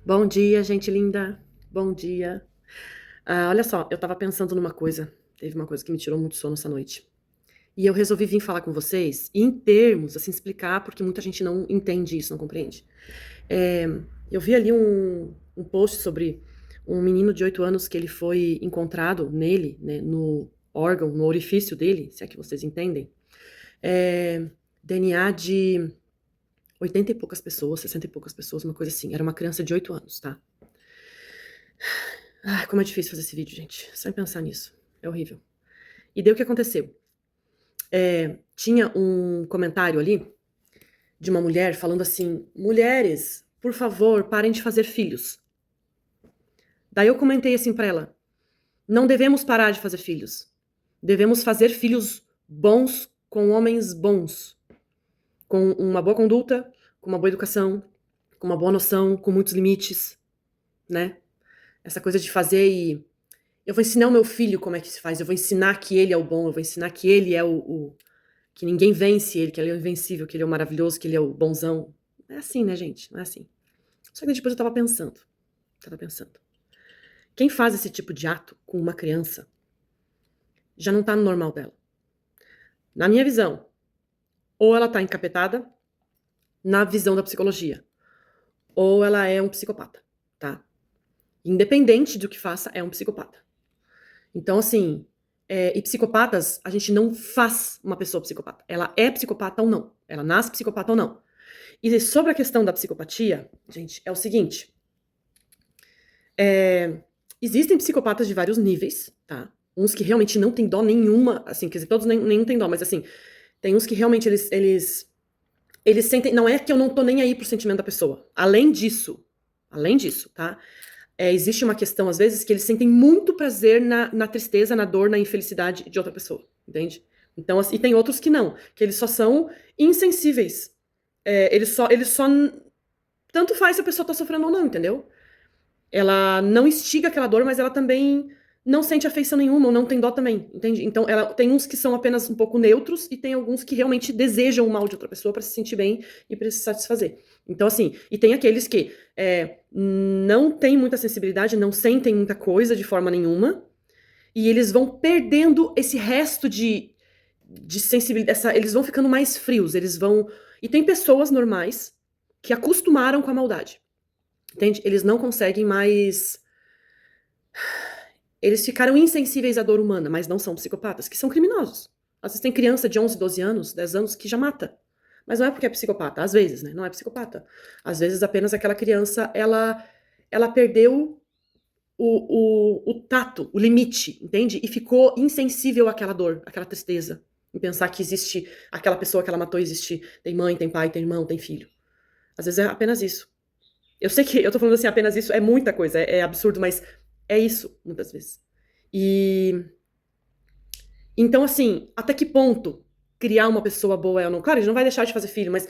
Bom dia, gente linda. Bom dia. Olha só, eu tava pensando numa coisa. Teve uma coisa que me tirou muito sono essa noite. E eu resolvi vir falar com vocês em termos, assim, explicar, porque muita gente não entende isso, não compreende. É, eu vi ali um post sobre um menino de 8 anos que ele foi encontrado nele, né, no órgão, no orifício dele, se é que vocês entendem, é, DNA de 80 e poucas pessoas, 60 e poucas pessoas, uma coisa assim. Era uma criança de 8 anos, tá? Ai, como é difícil fazer esse vídeo, gente. Só em pensar nisso. É horrível. E daí o que aconteceu? Tinha um comentário ali de uma mulher falando assim: mulheres, por favor, parem de fazer filhos. Daí eu comentei assim pra ela: não devemos parar de fazer filhos. Devemos fazer filhos bons com homens bons, com uma boa conduta, com uma boa educação, com uma boa noção, com muitos limites, né? Essa coisa de fazer e eu vou ensinar o meu filho como é que se faz, eu vou ensinar que ele é o bom, eu vou ensinar que ele é que ninguém vence ele, que ele é o invencível, que ele é o maravilhoso, que ele é o bonzão. Não é assim, né, gente? Não é assim. Só que depois eu tava pensando. Quem faz esse tipo de ato com uma criança já não tá no normal dela. Na minha visão, ou ela tá encapetada, na visão da psicologia, ou ela é um psicopata, tá? Independente do que faça, é um psicopata. Então, assim, e psicopatas, a gente não faz uma pessoa psicopata. Ela é psicopata ou não. Ela nasce psicopata ou não. E sobre a questão da psicopatia, gente, é o seguinte: é, existem psicopatas de vários níveis, tá? Uns que realmente não tem dó nenhuma, assim, quer dizer, todos nenhum tem dó, mas assim, tem uns que realmente eles sentem. Não é que eu não tô nem aí pro sentimento da pessoa. Além disso, tá? Existe uma questão, às vezes, que eles sentem muito prazer na tristeza, na dor, na infelicidade de outra pessoa, entende? Então, assim, e tem outros que não, que eles só são insensíveis. Eles só. Tanto faz se a pessoa tá sofrendo ou não, entendeu? Ela não instiga aquela dor, mas ela também não sente afeição nenhuma, ou não tem dó também, entende? Então, ela tem uns que são apenas um pouco neutros e tem alguns que realmente desejam o mal de outra pessoa pra se sentir bem e pra se satisfazer. Então, assim, e tem aqueles que não têm muita sensibilidade, não sentem muita coisa de forma nenhuma, e eles vão perdendo esse resto de sensibilidade, eles vão ficando mais frios, eles vão. E tem pessoas normais que acostumaram com a maldade, entende? Eles não conseguem mais. Eles ficaram insensíveis à dor humana, mas não são psicopatas, que são criminosos. Às vezes tem criança de 11, 12 anos, 10 anos, que já mata. Mas não é porque é psicopata, às vezes, né? Não é psicopata. Às vezes apenas aquela criança, ela perdeu o tato, o limite, entende? E ficou insensível àquela dor, àquela tristeza. Em pensar que existe aquela pessoa que ela matou, existe, tem mãe, tem pai, tem irmão, tem filho. Às vezes é apenas isso. Eu sei que eu tô falando assim, apenas isso é muita coisa, é absurdo, mas é isso, muitas vezes. E então, assim, até que ponto criar uma pessoa boa é ou não? Claro, a gente não vai deixar de fazer filho, mas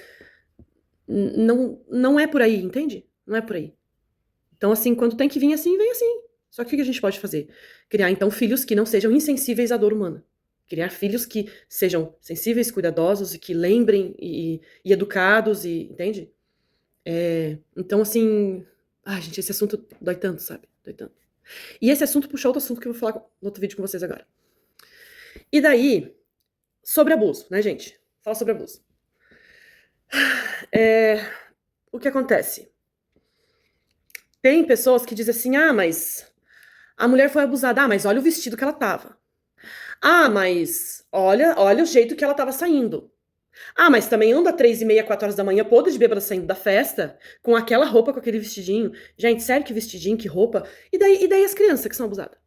não é por aí, entende? Não é por aí. Então, assim, quando tem que vir assim, vem assim. Só que o que a gente pode fazer? Criar, então, filhos que não sejam insensíveis à dor humana. Criar filhos que sejam sensíveis, cuidadosos e que lembrem e educados, entende? Então, assim. Ai, gente, esse assunto dói tanto, sabe? Dói tanto. E esse assunto puxou outro assunto que eu vou falar no outro vídeo com vocês agora. E daí, sobre abuso, né, gente? Fala sobre abuso. É, o que acontece? Tem pessoas que dizem assim: ah, mas a mulher foi abusada. Ah, mas olha o vestido que ela tava. Ah, mas olha o jeito que ela tava saindo. Ah, mas também anda 3h30, 4 horas da manhã, podre de bêbada saindo da festa, com aquela roupa, com aquele vestidinho. Gente, sério que vestidinho, que roupa? E daí as crianças que são abusadas?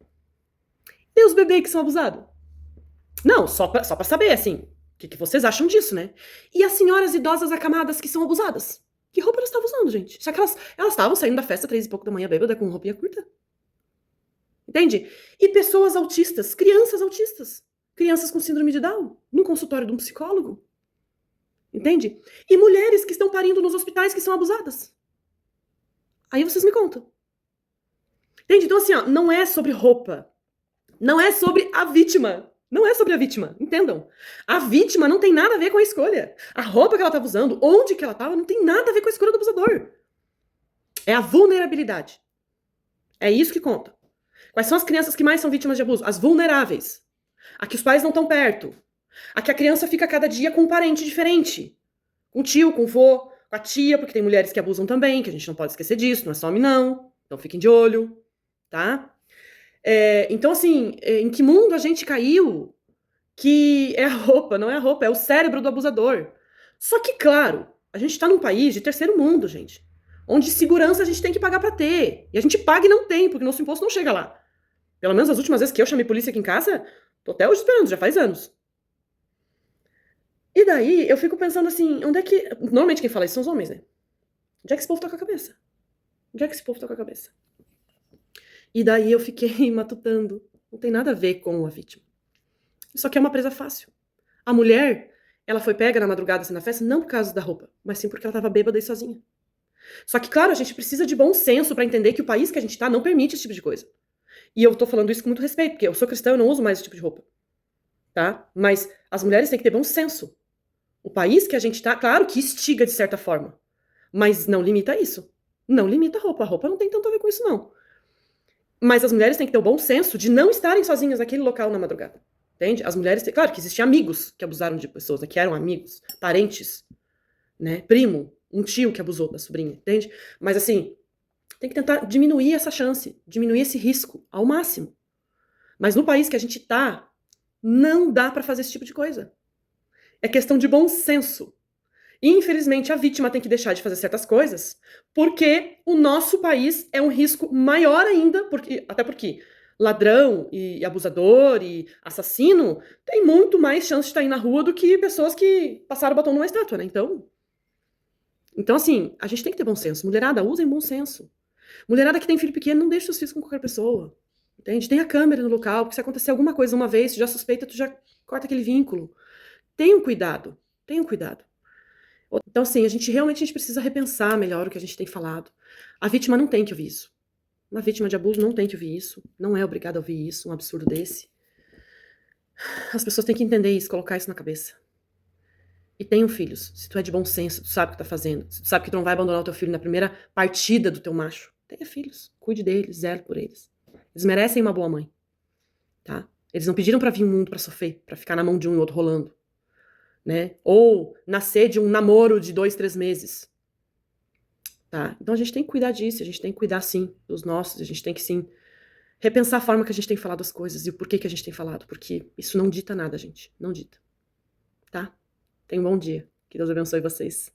E os bebês que são abusados? Não, só pra saber, assim, o que vocês acham disso, né? E as senhoras idosas acamadas que são abusadas? Que roupa elas estavam usando, gente? Só que elas estavam saindo da festa 3h e pouco da manhã, bêbada, com roupinha curta. Entende? E pessoas autistas, crianças com síndrome de Down, num consultório de um psicólogo. Entende? E mulheres que estão parindo nos hospitais que são abusadas. Aí vocês me contam. Entende? Então, assim, ó, não é sobre roupa. Não é sobre a vítima. Não é sobre a vítima, entendam? A vítima não tem nada a ver com a escolha. A roupa que ela estava usando, onde que ela estava, não tem nada a ver com a escolha do abusador. É a vulnerabilidade. É isso que conta. Quais são as crianças que mais são vítimas de abuso? As vulneráveis. A que os pais não estão perto. A que a criança fica cada dia com um parente diferente. Com o tio, com o vô, com a tia, porque tem mulheres que abusam também, que a gente não pode esquecer disso, não é só homem não. Então fiquem de olho, tá? Então, assim, em que mundo a gente caiu que é a roupa, não é a roupa, é o cérebro do abusador. Só que, claro, a gente tá num país de terceiro mundo, gente, onde segurança a gente tem que pagar pra ter. E a gente paga e não tem, porque nosso imposto não chega lá. Pelo menos as últimas vezes que eu chamei polícia aqui em casa, tô até hoje esperando, já faz anos. E daí eu fico pensando assim, onde é que. Normalmente quem fala isso são os homens, né? Onde é que esse povo tá com a cabeça? Onde é que esse povo tá com a cabeça? E daí eu fiquei matutando. Não tem nada a ver com a vítima. Só que é uma presa fácil. A mulher, ela foi pega na madrugada assim, na festa, não por causa da roupa, mas sim porque ela tava bêbada e sozinha. Só que, claro, a gente precisa de bom senso pra entender que o país que a gente tá não permite esse tipo de coisa. E eu tô falando isso com muito respeito, porque eu sou cristã, eu não uso mais esse tipo de roupa. Tá? Mas as mulheres têm que ter bom senso. O país que a gente tá, claro que instiga de certa forma, mas não limita isso. Não limita a roupa. A roupa não tem tanto a ver com isso, não. Mas as mulheres têm que ter o bom senso de não estarem sozinhas naquele local na madrugada. Entende? As mulheres têm... Claro que existiam amigos que abusaram de pessoas, né? Que eram amigos, parentes, né? Primo, um tio que abusou da sobrinha, entende? Mas assim, tem que tentar diminuir essa chance, diminuir esse risco ao máximo. Mas no país que a gente tá, não dá pra fazer esse tipo de coisa. É questão de bom senso. E, infelizmente, a vítima tem que deixar de fazer certas coisas, porque o nosso país é um risco maior ainda, até porque ladrão e abusador e assassino tem muito mais chance de estar aí na rua do que pessoas que passaram o batom numa estátua, né? Então, assim, a gente tem que ter bom senso. Mulherada, usem bom senso. Mulherada que tem filho pequeno, não deixe seus filhos com qualquer pessoa. Entende? Tenha câmera no local, porque se acontecer alguma coisa uma vez, tu já suspeita, tu já corta aquele vínculo. Tenham cuidado. Tenham cuidado. Então, assim, a gente precisa repensar melhor o que a gente tem falado. A vítima não tem que ouvir isso. Uma vítima de abuso não tem que ouvir isso. Não é obrigada a ouvir isso, um absurdo desse. As pessoas têm que entender isso, colocar isso na cabeça. E tenham filhos. Se tu é de bom senso, tu sabe o que tá fazendo. Se tu sabe que tu não vai abandonar o teu filho na primeira partida do teu macho. Tenha filhos. Cuide deles, zele por eles. Eles merecem uma boa mãe. Tá? Eles não pediram pra vir o mundo pra sofrer, pra ficar na mão de um e outro rolando. Né? Ou nascer de um namoro de 2, 3 meses. Tá? Então a gente tem que cuidar disso, a gente tem que cuidar sim dos nossos, a gente tem que sim repensar a forma que a gente tem falado as coisas e o porquê que a gente tem falado, porque isso não dita nada, gente, não dita. Tá? Tenham um bom dia. Que Deus abençoe vocês.